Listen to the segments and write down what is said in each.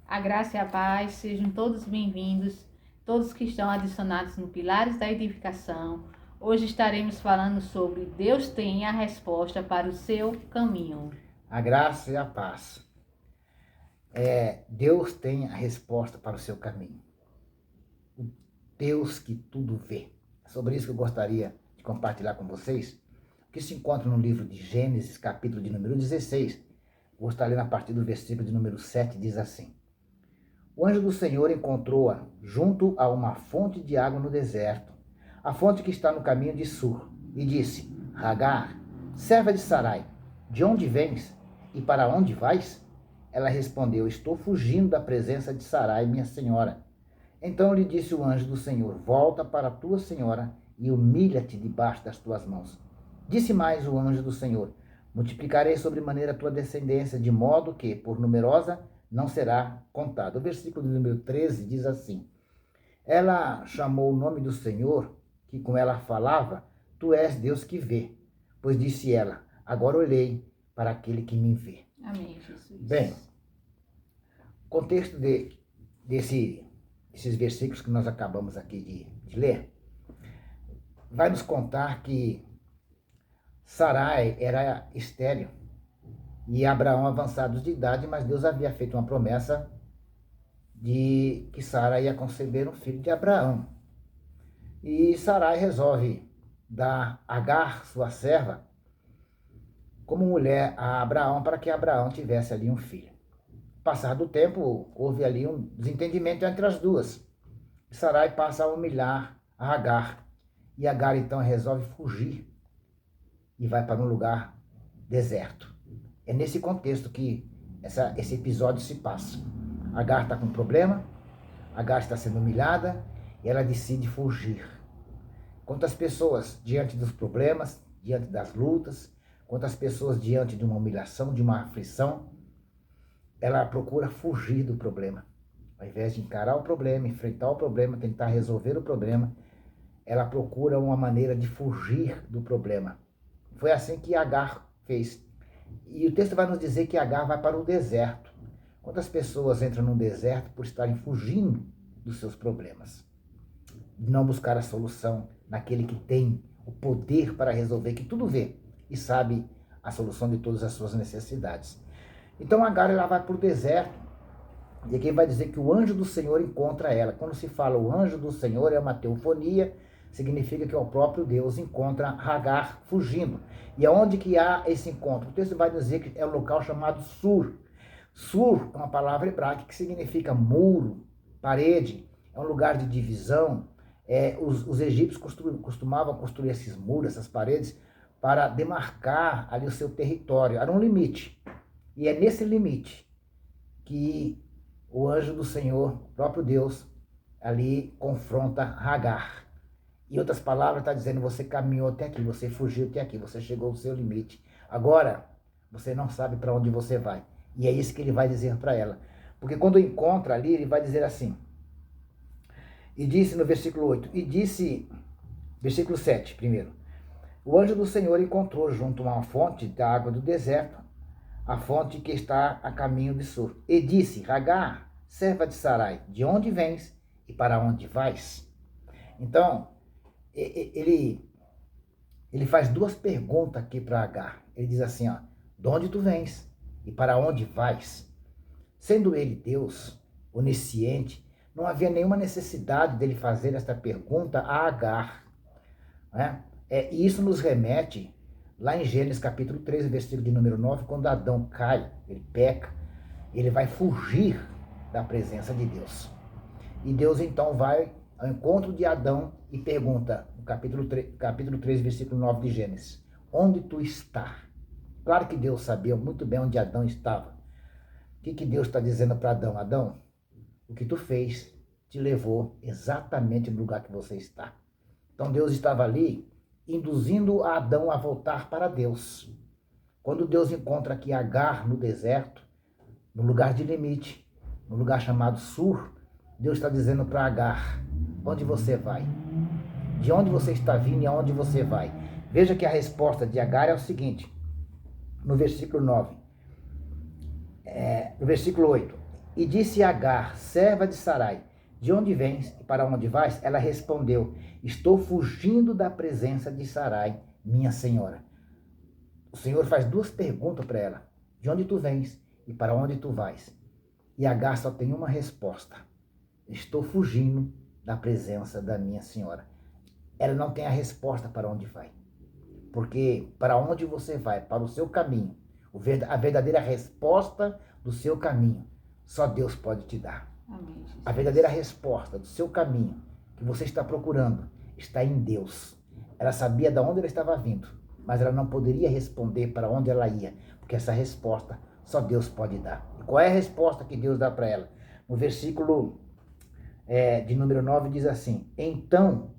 A graça e a paz sejam todos bem-vindos, todos que estão adicionados no Pilares da Edificação. Hoje estaremos falando sobre Deus tem a resposta para o seu caminho. A graça e a paz. Deus tem a resposta para o seu caminho. O Deus que tudo vê. É sobre isso que eu gostaria de compartilhar com vocês, que se encontra no livro de Gênesis, capítulo de número 16. Vou estar lendo a partir do versículo de número 7, diz assim: O anjo do Senhor encontrou-a junto a uma fonte de água no deserto, a fonte que está no caminho de Sur, e disse: Agar, serva de Sarai, de onde vens e para onde vais? Ela respondeu: Estou fugindo da presença de Sarai, minha senhora. Então lhe disse o anjo do Senhor: Volta para a tua senhora e humilha-te debaixo das tuas mãos. Disse mais o anjo do Senhor: Multiplicarei sobremaneira a tua descendência, de modo que, por numerosa, não será contada. O versículo número 13 diz assim: Ela chamou o nome do Senhor, que com ela falava: Tu és Deus que vê. Pois disse ela: Agora olhei para aquele que me vê. Amém, Jesus. Bem, o contexto desses versículos que nós acabamos aqui de ler vai nos contar que Sarai era estéril e Abraão avançados de idade, mas Deus havia feito uma promessa de que Sara ia conceber um filho de Abraão. E Sarai resolve dar Agar, sua serva, como mulher a Abraão, para que Abraão tivesse ali um filho. Passado o tempo, houve ali um desentendimento entre as duas. Sarai passa a humilhar a Agar. E Agar então resolve fugir e vai para um lugar deserto. É nesse contexto que esse episódio se passa. Agar está com problema, Agar está sendo humilhada e ela decide fugir. Quantas pessoas diante dos problemas, diante das lutas, quantas pessoas diante de uma humilhação, de uma aflição, ela procura fugir do problema. Ao invés de encarar o problema, enfrentar o problema, tentar resolver o problema, ela procura uma maneira de fugir do problema. Foi assim que Agar fez. E o texto vai nos dizer que Agar vai para o deserto. Quantas pessoas entram no deserto por estarem fugindo dos seus problemas? De não buscar a solução naquele que tem o poder para resolver, que tudo vê e sabe a solução de todas as suas necessidades. Então Agar ela vai para o deserto, e aqui vai dizer que o anjo do Senhor encontra ela. Quando se fala o anjo do Senhor, é uma teofonia, significa que é o próprio Deus encontra Agar fugindo. E aonde que há esse encontro? O texto vai dizer que é um local chamado Sur. Sur é uma palavra hebraica que significa muro, parede, é um lugar de divisão. Os egípcios costumavam construir esses muros, essas paredes, para demarcar ali o seu território. Era um limite. E é nesse limite que o anjo do Senhor, o próprio Deus, ali confronta Agar. Em outras palavras, está dizendo: você caminhou até aqui, você fugiu até aqui, você chegou ao seu limite. Agora, você não sabe para onde você vai. E é isso que ele vai dizer para ela. Porque quando encontra ali, ele vai dizer assim: e disse no versículo 8, versículo 7 primeiro: o anjo do Senhor encontrou junto a uma fonte da água do deserto, a fonte que está a caminho de Sur, e disse: Agar, serva de Sarai, de onde vens e para onde vais? Então, ele faz duas perguntas aqui para Agar. Ele diz assim: de onde tu vens e para onde vais? Sendo ele Deus, onisciente, não havia nenhuma necessidade dele fazer esta pergunta a Agar, né? E isso nos remete lá em Gênesis capítulo 3, versículo de número 9, quando Adão cai, ele peca, ele vai fugir da presença de Deus. E Deus então vai ao encontro de Adão e pergunta, no capítulo 3, versículo 9 de Gênesis: onde tu está? Claro que Deus sabia muito bem onde Adão estava. O que Deus está dizendo para Adão? Adão, o que tu fez te levou exatamente no lugar que você está. Então Deus estava ali induzindo a Adão a voltar para Deus. Quando Deus encontra aqui Agar no deserto, no lugar de limite, no lugar chamado Sur, Deus está dizendo para Agar: onde você vai? De onde você está vindo e aonde você vai? Veja que a resposta de Agar é o seguinte, no versículo 9. No versículo 8. E disse Agar, serva de Sarai, de onde vens e para onde vais? Ela respondeu, estou fugindo da presença de Sarai, minha senhora. O Senhor faz duas perguntas para ela, de onde tu vens e para onde tu vais? E Agar só tem uma resposta, estou fugindo da presença da minha senhora. Ela não tem a resposta para onde vai, porque para onde você vai, para o seu caminho, a verdadeira resposta do seu caminho, só Deus pode te dar. Amém, A verdadeira resposta do seu caminho, que você está procurando, está em Deus. Ela sabia de onde ela estava vindo, mas ela não poderia responder para onde ela ia, porque essa resposta só Deus pode dar. E qual é a resposta que Deus dá para ela? No versículo de número 9 diz assim, então,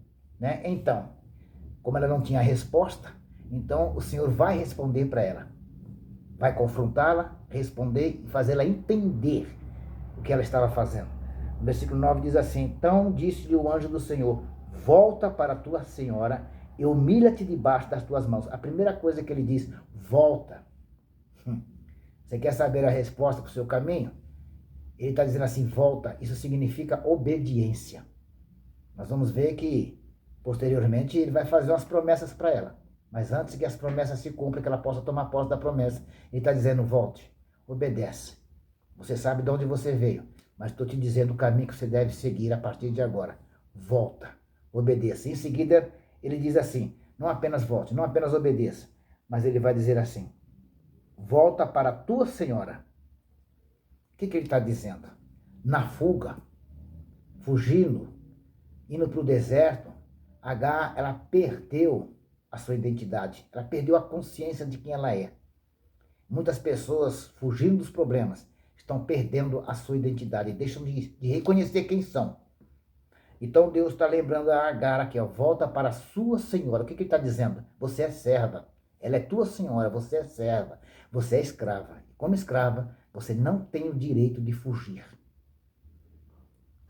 como ela não tinha resposta, então o Senhor vai responder para ela. Vai confrontá-la, responder e fazê-la entender o que ela estava fazendo. No versículo 9 diz assim, então disse-lhe o anjo do Senhor, volta para a tua senhora e humilha-te debaixo das tuas mãos. A primeira coisa que ele diz, volta. Você quer saber a resposta para o seu caminho? Ele está dizendo assim, volta. Isso significa obediência. Nós vamos ver que, posteriormente, ele vai fazer umas promessas para ela. Mas antes que as promessas se cumpram, que ela possa tomar posse da promessa, ele está dizendo, volte, obedece. Você sabe de onde você veio, mas estou te dizendo o caminho que você deve seguir a partir de agora. Volta, obedeça. Em seguida, ele diz assim, não apenas volte, não apenas obedeça, mas ele vai dizer assim, volta para a tua senhora. O que ele está dizendo? Na fuga, fugindo, indo para o deserto, Agar, ela perdeu a sua identidade, ela perdeu a consciência de quem ela é. Muitas pessoas, fugindo dos problemas, estão perdendo a sua identidade, deixam de reconhecer quem são. Então Deus está lembrando a Agar aqui, ó, volta para a sua senhora. O que ele está dizendo? Você é serva, ela é tua senhora, você é serva, você é escrava. Como escrava, você não tem o direito de fugir.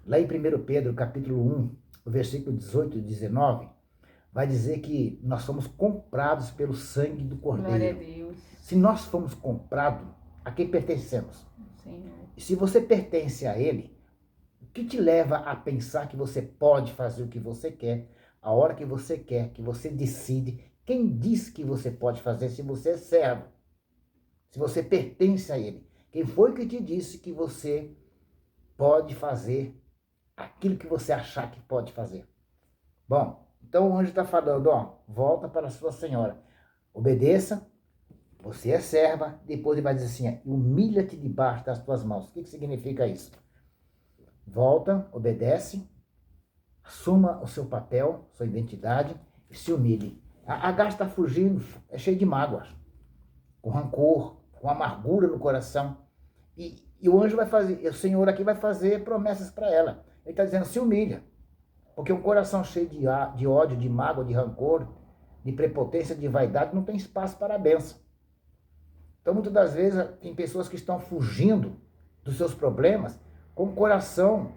Lá em 1 Pedro, capítulo 1, o versículo 18 e 19, vai dizer que nós somos comprados pelo sangue do Cordeiro. Glória a Deus. Se nós fomos comprados, a quem pertencemos? Senhor. E se você pertence a Ele, o que te leva a pensar que você pode fazer o que você quer, a hora que você quer, que você decide? Quem diz que você pode fazer se você é servo? Se você pertence a Ele? Quem foi que te disse que você pode fazer aquilo que você achar que pode fazer? Bom, então o anjo está falando, ó, volta para a sua senhora, obedeça, você é serva, depois ele vai dizer assim, humilha-te debaixo das tuas mãos. O que significa isso? Volta, obedece, assuma o seu papel, sua identidade e se humilhe. A Agar está fugindo, é cheio de mágoas, com rancor, com amargura no coração. E o anjo vai fazer, o Senhor aqui vai fazer promessas para ela. Ele está dizendo, se humilha. Porque um coração cheio de ódio, de mágoa, de rancor, de prepotência, de vaidade, não tem espaço para a bênção. Então, muitas das vezes, tem pessoas que estão fugindo dos seus problemas com o coração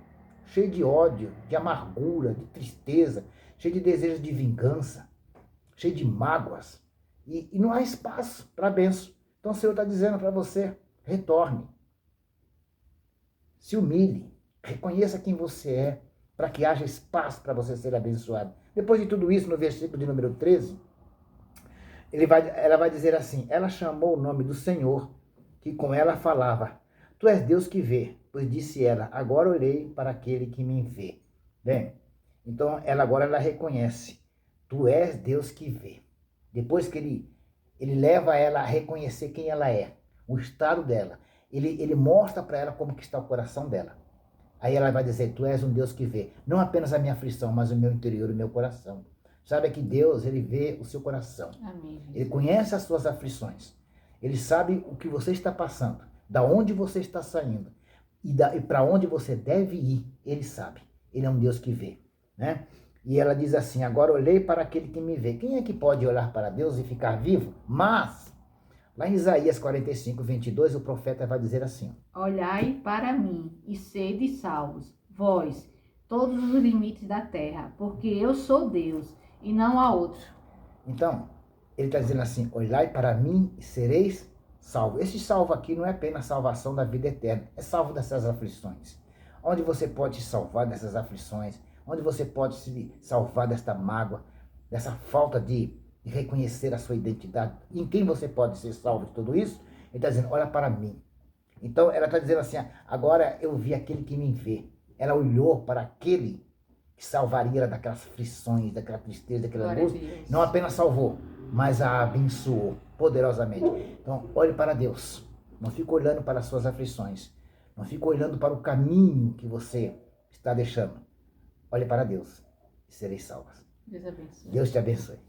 cheio de ódio, de amargura, de tristeza, cheio de desejo de vingança, cheio de mágoas. E não há espaço para a bênção. Então, o Senhor está dizendo para você, retorne. Se humilhe, reconheça quem você é, para que haja espaço para você ser abençoado. Depois de tudo isso, no versículo de número 13, ela vai dizer assim, ela chamou o nome do Senhor, que com ela falava, tu és Deus que vê, pois disse ela, agora olhei para aquele que me vê. Bem, então agora ela reconhece, tu és Deus que vê. Depois que ele leva ela a reconhecer quem ela é, o estado dela, ele mostra para ela como que está o coração dela. Aí ela vai dizer, tu és um Deus que vê, não apenas a minha aflição, mas o meu interior, o meu coração. Sabe que Deus, ele vê o seu coração. Amém. Ele conhece as suas aflições. Ele sabe o que você está passando, da onde você está saindo e para onde você deve ir. Ele sabe. Ele é um Deus que vê, né? E ela diz assim, agora olhei para aquele que me vê. Quem é que pode olhar para Deus e ficar vivo? Mas, lá em Isaías 45, 22, o profeta vai dizer assim, olhai para mim e sede salvos, vós, todos os limites da terra, porque eu sou Deus e não há outro. Então, ele está dizendo assim, olhai para mim e sereis salvo. Esse salvo aqui não é apenas salvação da vida eterna, é salvo dessas aflições. Onde você pode se salvar dessas aflições, onde você pode se salvar desta mágoa, dessa falta de reconhecer a sua identidade, em quem você pode ser salvo de tudo isso. Ele está dizendo, olha para mim. Então ela está dizendo assim, agora eu vi aquele que me vê. Ela olhou para aquele que salvaria ela daquelas aflições, daquela tristeza, daquela angústia. Não apenas salvou, mas a abençoou poderosamente. Então olhe para Deus. Não fique olhando para as suas aflições. Não fique olhando para o caminho que você está deixando. Olhe para Deus e sereis salvas. Deus abençoe. Deus te abençoe.